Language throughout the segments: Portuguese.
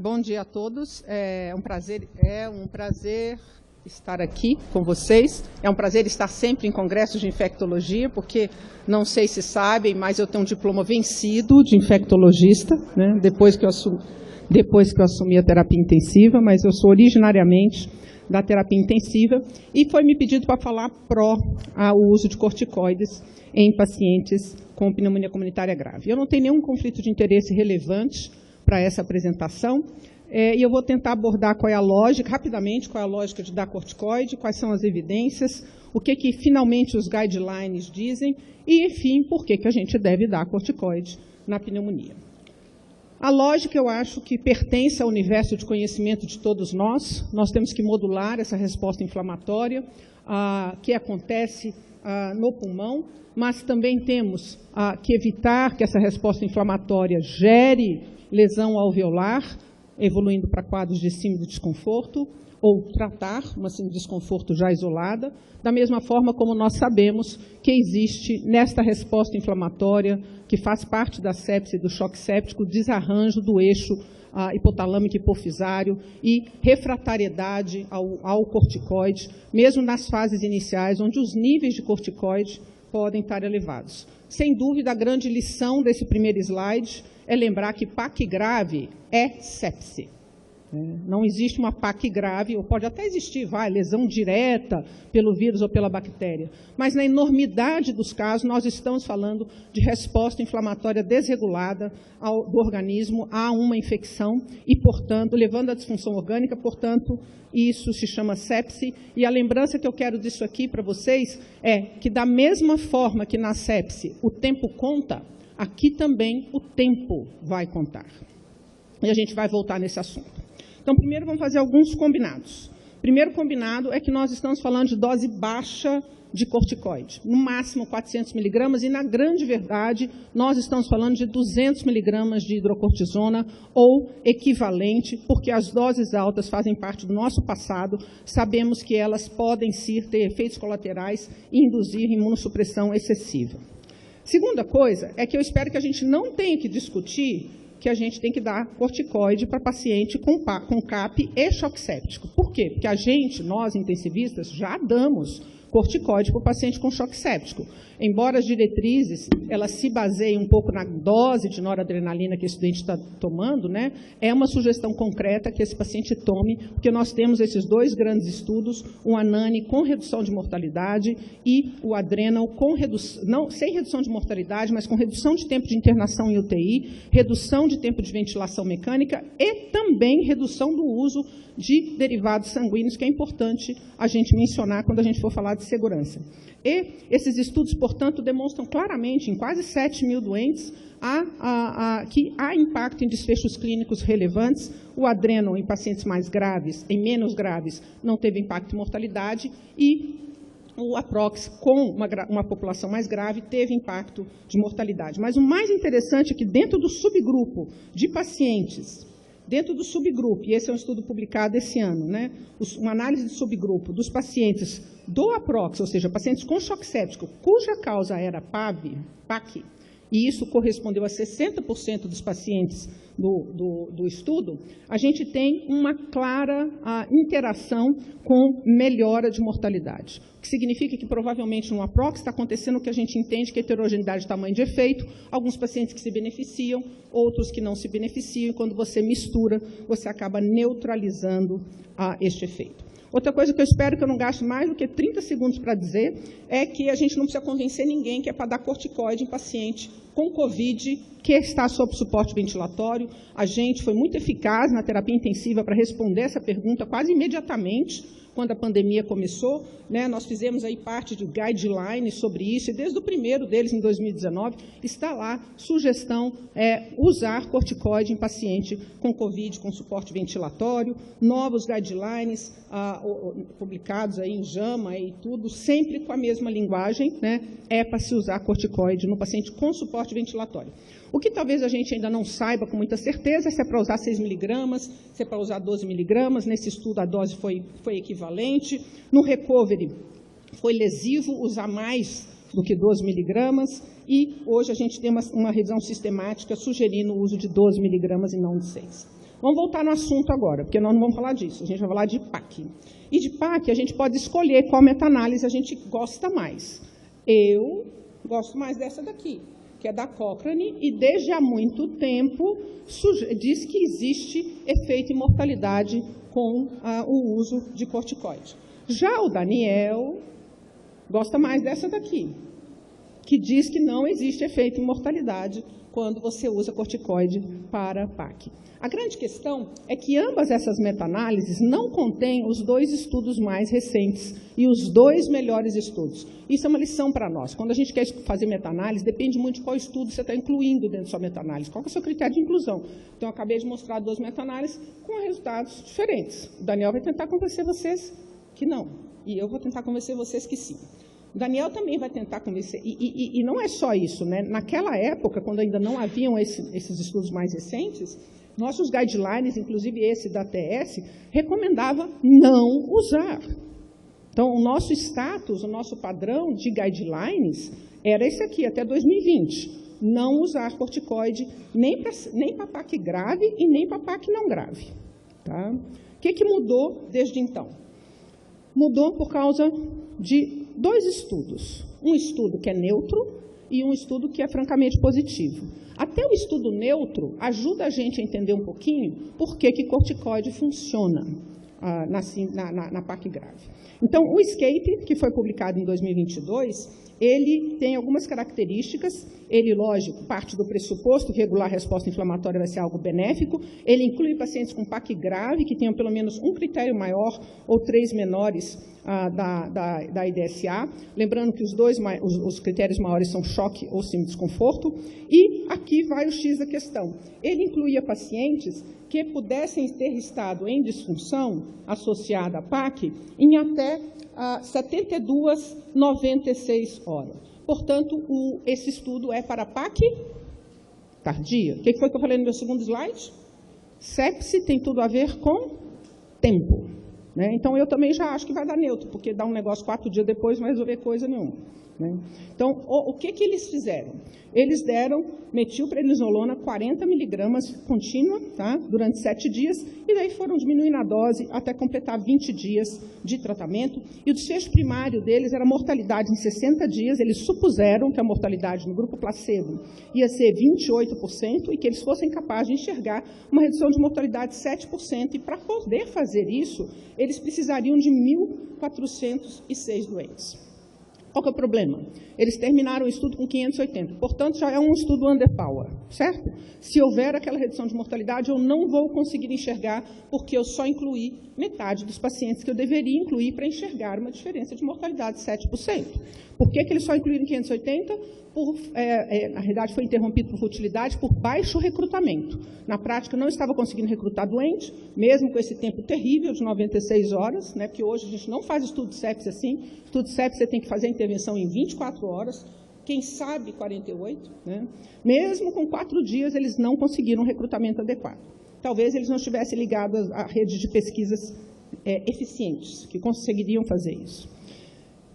Bom dia a todos. É um prazer estar aqui com vocês. É um prazer estar sempre em congressos de infectologia, porque não sei se sabem, mas eu tenho um diploma vencido de infectologista, né, depois que eu assumi a terapia intensiva, mas eu sou originariamente da terapia intensiva e foi me pedido para falar ao uso de corticoides em pacientes com pneumonia comunitária grave. Eu não tenho nenhum conflito de interesse relevante para essa apresentação, e eu vou tentar abordar qual é a lógica, rapidamente, qual é a lógica de dar corticoide, quais são as evidências, o que finalmente os guidelines dizem, e, enfim, por que a gente deve dar corticoide na pneumonia. A lógica, eu acho que pertence ao universo de conhecimento de todos nós. Nós temos que modular essa resposta inflamatória que acontece no pulmão, mas também temos que evitar que essa resposta inflamatória gere lesão alveolar, evoluindo para quadros de síndrome de desconforto, ou tratar uma síndrome de desconforto já isolada, da mesma forma como nós sabemos que existe nesta resposta inflamatória, que faz parte da sepse e do choque séptico, desarranjo do eixo hipotalâmico hipofisário e refratariedade ao corticoide, mesmo nas fases iniciais, onde os níveis de corticoide podem estar elevados. Sem dúvida, a grande lição desse primeiro slide é lembrar que PAC grave é sepse. Não existe uma PAC grave, ou pode até existir, lesão direta pelo vírus ou pela bactéria, mas na enormidade dos casos nós estamos falando de resposta inflamatória desregulada do organismo a uma infecção e, portanto, levando à disfunção orgânica, portanto, isso se chama sepse. E a lembrança que eu quero disso aqui para vocês é que, da mesma forma que na sepse o tempo conta, aqui também o tempo vai contar. E a gente vai voltar nesse assunto. Então, primeiro vamos fazer alguns combinados. O primeiro combinado é que nós estamos falando de dose baixa de corticoide, no máximo 400 miligramas, e na grande verdade nós estamos falando de 200 miligramas de hidrocortisona ou equivalente, porque as doses altas fazem parte do nosso passado, sabemos que elas podem sim ter efeitos colaterais e induzir imunossupressão excessiva. Segunda coisa é que eu espero que a gente não tenha que discutir que a gente tem que dar corticoide para paciente com CAP e choque séptico. Por quê? Porque nós intensivistas, já damos corticoide para o paciente com choque séptico. Embora as diretrizes, elas se baseiem um pouco na dose de noradrenalina que o estudante está tomando, né, é uma sugestão concreta que esse paciente tome, porque nós temos esses dois grandes estudos, o ANANI com redução de mortalidade e o Adrenal com sem redução de mortalidade, mas com redução de tempo de internação em UTI, redução de tempo de ventilação mecânica e também redução do uso de derivados sanguíneos, que é importante a gente mencionar quando a gente for falar de segurança. E esses estudos, portanto, demonstram claramente, em quase 7 mil doentes, que há impacto em desfechos clínicos relevantes. O Adrenal, em pacientes mais graves, em menos graves, não teve impacto em mortalidade, e o Aprox, com uma população mais grave, teve impacto de mortalidade. Mas o mais interessante é que, dentro do subgrupo de pacientes, e esse é um estudo publicado esse ano, né, uma análise de subgrupo dos pacientes do Aprox, ou seja, pacientes com choque séptico, cuja causa era PAC, e isso correspondeu a 60% dos pacientes do estudo, a gente tem uma clara interação com melhora de mortalidade. O que significa que, provavelmente, no Aprox está acontecendo o que a gente entende que é heterogeneidade de tamanho de efeito, alguns pacientes que se beneficiam, outros que não se beneficiam, e quando você mistura, você acaba neutralizando este efeito. Outra coisa que eu espero que eu não gaste mais do que 30 segundos para dizer é que a gente não precisa convencer ninguém que é para dar corticoide em paciente com COVID que está sob suporte ventilatório. A gente foi muito eficaz na terapia intensiva para responder essa pergunta quase imediatamente, quando a pandemia começou, né, nós fizemos aí parte de guidelines sobre isso, e desde o primeiro deles, em 2019, está lá, sugestão usar corticoide em paciente com COVID, com suporte ventilatório, novos guidelines publicados aí em JAMA e tudo, sempre com a mesma linguagem, né, é para se usar corticoide no paciente com suporte ventilatório. O que talvez a gente ainda não saiba com muita certeza é se é para usar 6 miligramas, se é para usar 12 miligramas. Nesse estudo, a dose foi equivalente. No recovery, foi lesivo usar mais do que 12 miligramas. E hoje a gente tem uma revisão sistemática sugerindo o uso de 12 miligramas e não de 6. Vamos voltar no assunto agora, porque nós não vamos falar disso, a gente vai falar de PAC. E de PAC a gente pode escolher qual meta-análise a gente gosta mais. Eu gosto mais dessa daqui, que é da Cochrane, e desde há muito tempo diz que existe efeito em mortalidade com o uso de corticoide. Já o Daniel gosta mais dessa daqui, que diz que não existe efeito em mortalidade quando você usa corticoide para PAC. A grande questão é que ambas essas meta-análises não contêm os 2 estudos mais recentes e os 2 melhores estudos. Isso é uma lição para nós. Quando a gente quer fazer meta-análise, depende muito de qual estudo você está incluindo dentro da sua meta-análise. Qual é o seu critério de inclusão? Então, eu acabei de mostrar 2 meta-análises com resultados diferentes. O Daniel vai tentar convencer vocês que não. E eu vou tentar convencer vocês que sim. O Daniel também vai tentar convencer. E não é só isso, né? Naquela época, quando ainda não haviam esses estudos mais recentes, nossos guidelines, inclusive esse da TS, recomendava não usar. Então, o nosso status, o nosso padrão de guidelines era esse aqui, até 2020. Não usar corticoide nem para PAC grave e nem para PAC não grave. Tá? O que mudou desde então? Mudou por causa de 2 estudos. Um estudo que é neutro e um estudo que é francamente positivo. Até o estudo neutro ajuda a gente a entender um pouquinho por que corticoide funciona na PAC grave. Então, o ESCAPE, que foi publicado em 2022, ele tem algumas características. Ele, lógico, parte do pressuposto que regular a resposta inflamatória vai ser algo benéfico. Ele inclui pacientes com PAC grave, que tenham pelo menos um critério maior ou 3 menores da IDSA. Lembrando que os critérios maiores são choque ou sim desconforto. E aqui vai o X da questão. Ele incluía pacientes que pudessem ter estado em disfunção associada à PAC em até 72, 96 horas. Portanto, esse estudo é para PAC tardia. O que foi que eu falei no meu segundo slide? Sepse tem tudo a ver com tempo. Né? Então, eu também já acho que vai dar neutro, porque dá um negócio 4 dias depois não vai resolver coisa nenhuma. Né? Então, o que eles fizeram? Eles deram metilprednisolona 40 miligramas contínua, tá? Durante 7 dias, e daí foram diminuindo a dose até completar 20 dias de tratamento. E o desfecho primário deles era mortalidade em 60 dias. Eles supuseram que a mortalidade no grupo placebo ia ser 28% e que eles fossem capazes de enxergar uma redução de mortalidade de 7%. E para poder fazer isso, eles precisariam de 1.406 doentes. Qual que é o problema? Eles terminaram o estudo com 580, portanto, já é um estudo underpower, certo? Se houver aquela redução de mortalidade, eu não vou conseguir enxergar, porque eu só incluí metade dos pacientes que eu deveria incluir para enxergar uma diferença de mortalidade de 7%. Por que eles só incluíram 580? Na realidade, foi interrompido por futilidade, por baixo recrutamento. Na prática, não estava conseguindo recrutar doente, mesmo com esse tempo terrível de 96 horas, né, porque hoje a gente não faz estudo de sepse assim. Estudo de sepse você tem que fazer a intervenção em 24 horas, quem sabe 48. Né? Mesmo com 4 dias, eles não conseguiram um recrutamento adequado. Talvez eles não estivessem ligados à rede de pesquisas eficientes, que conseguiriam fazer isso.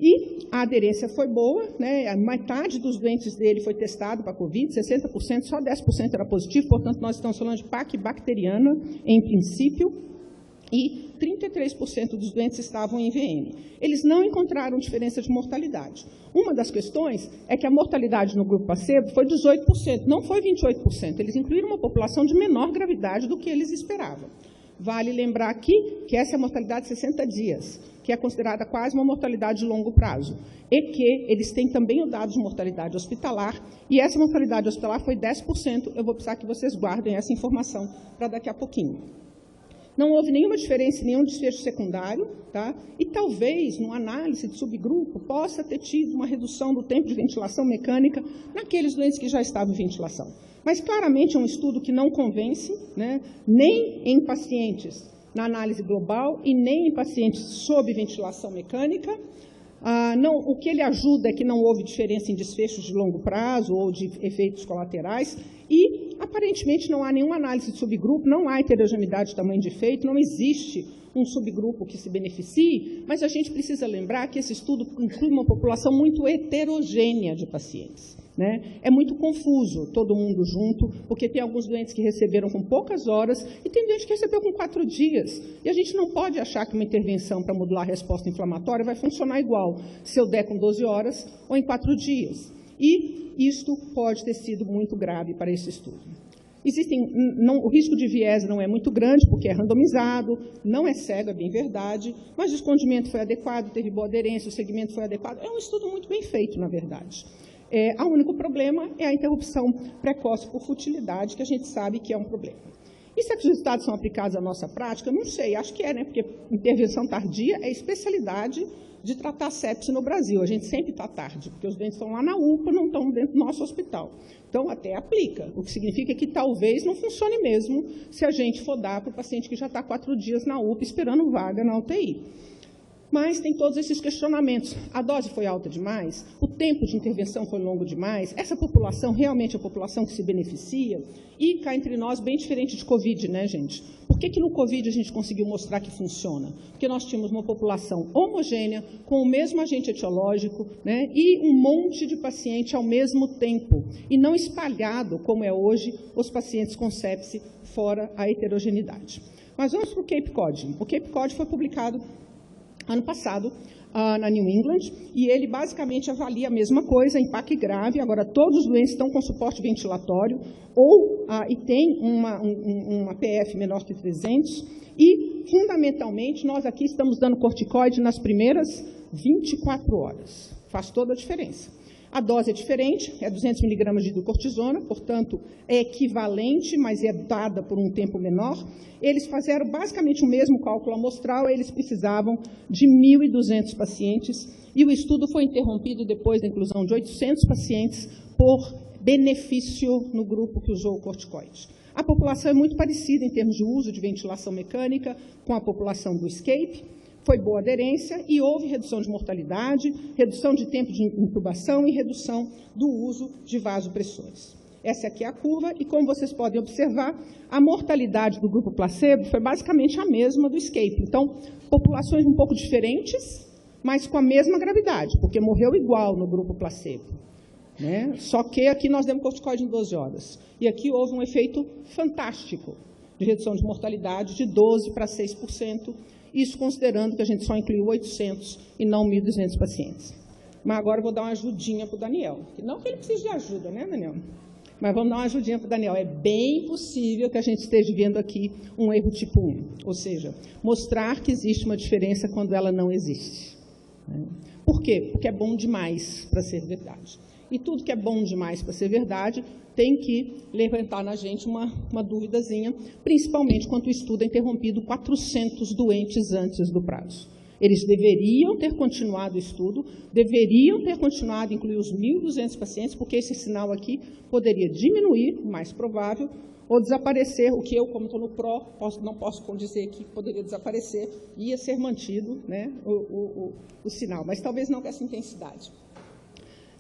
E a aderência foi boa, né? A metade dos doentes dele foi testado para Covid, 60%, só 10% era positivo, portanto, nós estamos falando de PAC bacteriana, em princípio, e 33% dos doentes estavam em VM. Eles não encontraram diferença de mortalidade. Uma das questões é que a mortalidade no grupo placebo foi 18%, não foi 28%. Eles incluíram uma população de menor gravidade do que eles esperavam. Vale lembrar aqui que essa é a mortalidade de 60 dias, que é considerada quase uma mortalidade de longo prazo, e que eles têm também o dado de mortalidade hospitalar, e essa mortalidade hospitalar foi 10%. Eu vou precisar que vocês guardem essa informação para daqui a pouquinho. Não houve nenhuma diferença, nenhum desfecho secundário, tá? E talvez, numa análise de subgrupo, possa ter tido uma redução do tempo de ventilação mecânica naqueles doentes que já estavam em ventilação. Mas, claramente, é um estudo que não convence, né, nem em pacientes na análise global e nem em pacientes sob ventilação mecânica. O que ele ajuda é que não houve diferença em desfechos de longo prazo ou de efeitos colaterais e, aparentemente, não há nenhuma análise de subgrupo, não há heterogeneidade de tamanho de efeito, não existe um subgrupo que se beneficie, mas a gente precisa lembrar que esse estudo inclui uma população muito heterogênea de pacientes. né? É muito confuso, todo mundo junto, porque tem alguns doentes que receberam com poucas horas e tem doente que recebeu com 4 dias. E a gente não pode achar que uma intervenção para modular a resposta inflamatória vai funcionar igual se eu der com 12 horas ou em 4 dias. E isto pode ter sido muito grave para esse estudo. O risco de viés não é muito grande, porque é randomizado, não é cego, é bem verdade, mas o escondimento foi adequado, teve boa aderência, o segmento foi adequado. É um estudo muito bem feito, na verdade. O único problema é a interrupção precoce por futilidade, que a gente sabe que é um problema. E se os resultados são aplicados à nossa prática? Não sei, acho que é, né? Porque intervenção tardia é especialidade de tratar sepse no Brasil. A gente sempre está tarde, porque os doentes estão lá na UPA, não estão dentro do nosso hospital. Então, até aplica, o que significa que talvez não funcione mesmo se a gente for dar para o paciente que já está 4 dias na UPA esperando vaga na UTI. Mas tem todos esses questionamentos. A dose foi alta demais? O tempo de intervenção foi longo demais? Essa população realmente é a população que se beneficia? E cá entre nós, bem diferente de Covid, né, gente? Por que no Covid a gente conseguiu mostrar que funciona? Porque nós tínhamos uma população homogênea, com o mesmo agente etiológico, né, e um monte de paciente ao mesmo tempo, e não espalhado, como é hoje, os pacientes com sepse fora a heterogeneidade. Mas vamos para o Cape Cod. O Cape Cod foi publicado ano passado, na New England, e ele basicamente avalia a mesma coisa, impacto grave. Agora, todos os doentes estão com suporte ventilatório e tem uma PF menor que 300, e, fundamentalmente, nós aqui estamos dando corticoide nas primeiras 24 horas. Faz toda a diferença. A dose é diferente, é 200 mg de hidrocortisona, portanto, é equivalente, mas é dada por um tempo menor. Eles fizeram basicamente o mesmo cálculo amostral, eles precisavam de 1.200 pacientes, e o estudo foi interrompido depois da inclusão de 800 pacientes por benefício no grupo que usou o corticoide. A população é muito parecida em termos de uso de ventilação mecânica com a população do ESCAPE. Foi boa aderência e houve redução de mortalidade, redução de tempo de intubação e redução do uso de vasopressores. Essa aqui é a curva e, como vocês podem observar, a mortalidade do grupo placebo foi basicamente a mesma do ESCAPE. Então, populações um pouco diferentes, mas com a mesma gravidade, porque morreu igual no grupo placebo, né? Só que aqui nós demos corticoide em 12 horas. E aqui houve um efeito fantástico de redução de mortalidade de 12% para 6%, isso considerando que a gente só incluiu 800 e não 1.200 pacientes. Mas agora eu vou dar uma ajudinha para o Daniel. Não que ele precise de ajuda, né, Daniel? Mas vamos dar uma ajudinha para o Daniel. É bem possível que a gente esteja vendo aqui um erro tipo 1, ou seja, mostrar que existe uma diferença quando ela não existe. Por quê? Porque é bom demais para ser verdade. E tudo que é bom demais para ser verdade tem que levantar na gente uma duvidazinha, principalmente quando o estudo é interrompido 400 doentes antes do prazo. Eles deveriam ter continuado o estudo, deveriam ter continuado a incluir os 1.200 pacientes, porque esse sinal aqui poderia diminuir, mais provável, ou desaparecer, o que eu, como estou no PRO, não posso dizer que poderia desaparecer, ia ser mantido, né, o sinal, mas talvez não com essa intensidade.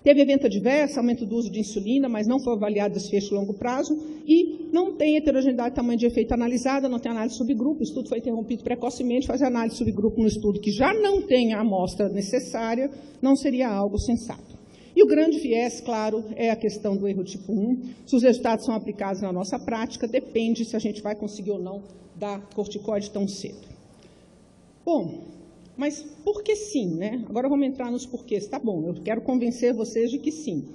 Teve evento adverso, aumento do uso de insulina, mas não foi avaliado desfecho a longo prazo, e não tem heterogeneidade de tamanho de efeito analisada, não tem análise subgrupo, o estudo foi interrompido precocemente, fazer análise subgrupo no estudo que já não tem a amostra necessária, não seria algo sensato. E o grande viés, claro, é a questão do erro tipo 1. Se os resultados são aplicados na nossa prática, depende se a gente vai conseguir ou não dar corticoide tão cedo. Bom, mas por que sim, né? Agora vamos entrar nos porquês. Tá bom, eu quero convencer vocês de que sim.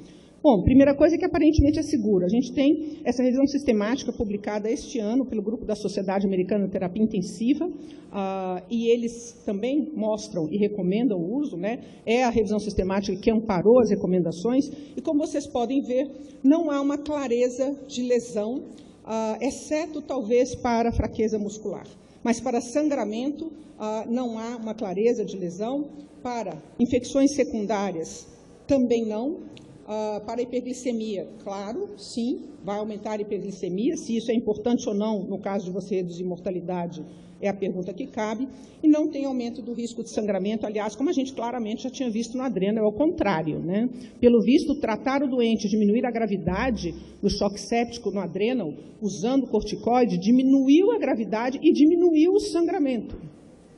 Bom, primeira coisa é que aparentemente é seguro. A gente tem essa revisão sistemática publicada este ano pelo grupo da Sociedade Americana de Terapia Intensiva, e eles também mostram e recomendam o uso, né? É a revisão sistemática que amparou as recomendações, e como vocês podem ver, não há uma clareza de lesão, exceto talvez para fraqueza muscular. Mas para sangramento, não há uma clareza de lesão. Para infecções secundárias, também não. Para hiperglicemia, claro, sim, vai aumentar a hiperglicemia. Se isso é importante ou não, no caso de você reduzir mortalidade, é a pergunta que cabe. E não tem aumento do risco de sangramento, aliás, como a gente claramente já tinha visto no adrenal, é o contrário, né? Pelo visto, tratar o doente, diminuir a gravidade do choque séptico no adrenal, usando corticoide, diminuiu a gravidade e diminuiu o sangramento,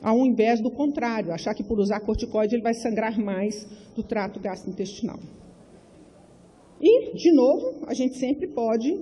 ao invés do contrário, achar que por usar corticoide ele vai sangrar mais do trato gastrointestinal. E, de novo, a gente sempre pode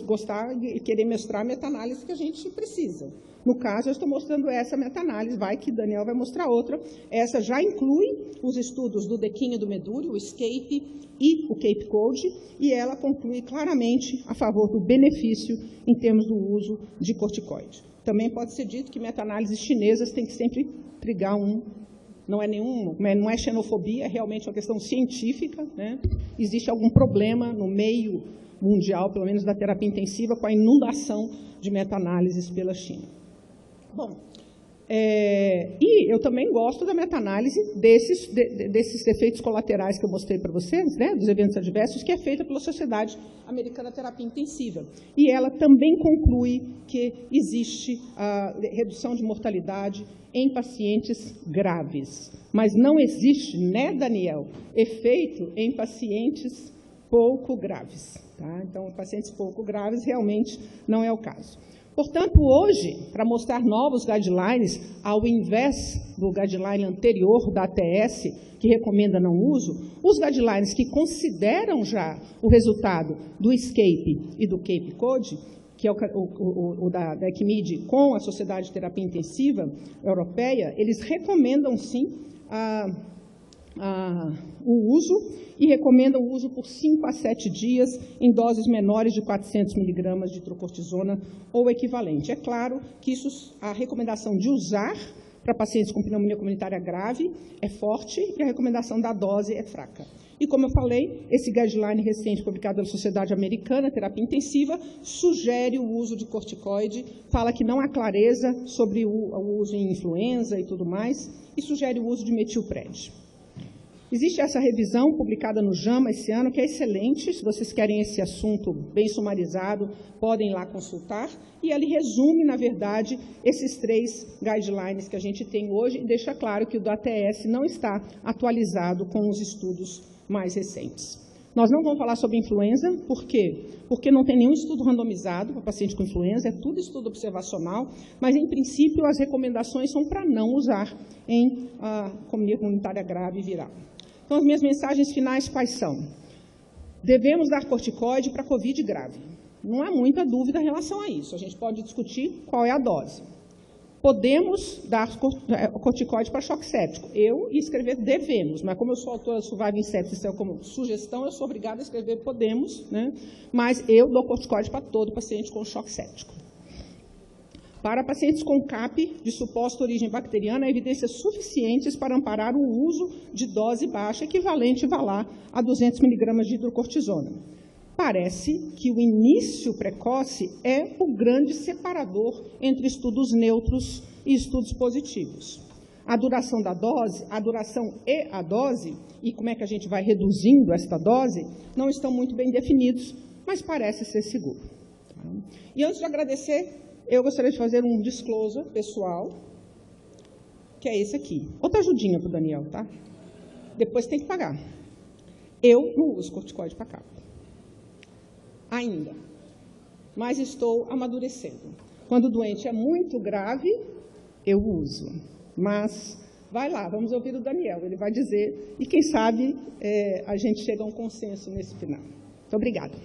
gostar e querer mostrar a meta-análise que a gente precisa. No caso, eu estou mostrando essa meta-análise, vai que Daniel vai mostrar outra. Essa já inclui os estudos do Dequinho e do Meduri, o ESCAPE e o Cape Cod, e ela conclui claramente a favor do benefício em termos do uso de corticoide. Também pode ser dito que meta-análises chinesas têm que sempre trigar não é xenofobia, é realmente uma questão científica, né? Existe algum problema no meio mundial, pelo menos da terapia intensiva, com a inundação de meta-análises pela China. Bom, e eu também gosto da meta-análise desses efeitos colaterais que eu mostrei para vocês, né, dos eventos adversos, que é feita pela Sociedade Americana de Terapia Intensiva. E ela também conclui que existe a redução de mortalidade em pacientes graves. Mas não existe, né, Daniel, efeito em pacientes pouco graves. Tá? Então, pacientes pouco graves realmente não é o caso. Portanto, hoje, para mostrar novos guidelines, ao invés do guideline anterior da ATS, que recomenda não uso, os guidelines que consideram já o resultado do ESCAPE e do Cape Cod, que é o da ECMID com a Sociedade de Terapia Intensiva Europeia, eles recomendam, sim, o uso e recomendam o uso por 5 a 7 dias em doses menores de 400 miligramas de hidrocortisona ou equivalente. É claro que a recomendação de usar para pacientes com pneumonia comunitária grave é forte e a recomendação da dose é fraca. E, como eu falei, esse guideline recente publicado pela Sociedade Americana de Terapia Intensiva sugere o uso de corticoide, fala que não há clareza sobre o uso em influenza e tudo mais, e sugere o uso de metilpred. Existe essa revisão publicada no JAMA esse ano, que é excelente. Se vocês querem esse assunto bem sumarizado, podem ir lá consultar. E ele resume, na verdade, esses 3 guidelines que a gente tem hoje e deixa claro que o do ATS não está atualizado com os estudos mais recentes. Nós não vamos falar sobre influenza, por quê? Porque não tem nenhum estudo randomizado para paciente com influenza, é tudo estudo observacional, mas, em princípio, as recomendações são para não usar em pneumonia comunitária grave e viral. Então, as minhas mensagens finais quais são? Devemos dar corticoide para COVID grave. Não há muita dúvida em relação a isso. A gente pode discutir qual é a dose. Podemos dar corticoide para choque séptico. Eu ia escrever devemos, mas como eu sou autora do Surviving Sepsis, como sugestão, eu sou obrigada a escrever podemos, né? Mas eu dou corticoide para todo paciente com choque séptico. Para pacientes com CAP de suposta origem bacteriana, há evidências suficientes para amparar o uso de dose baixa, equivalente, vá lá, a 200 miligramas de hidrocortisona. Parece que o início precoce é o grande separador entre estudos neutros e estudos positivos. A duração da dose, a duração e a dose, e como é que a gente vai reduzindo esta dose, não estão muito bem definidos, mas parece ser seguro. E antes de agradecer, eu gostaria de fazer um disclosure pessoal, que é esse aqui. Outra ajudinha para o Daniel, tá? Depois tem que pagar. Eu não uso corticoide para CAP. Ainda. Mas estou amadurecendo. Quando o doente é muito grave, eu uso. Mas, vai lá, vamos ouvir o Daniel. Ele vai dizer, e quem sabe a gente chega a um consenso nesse final. Muito obrigada.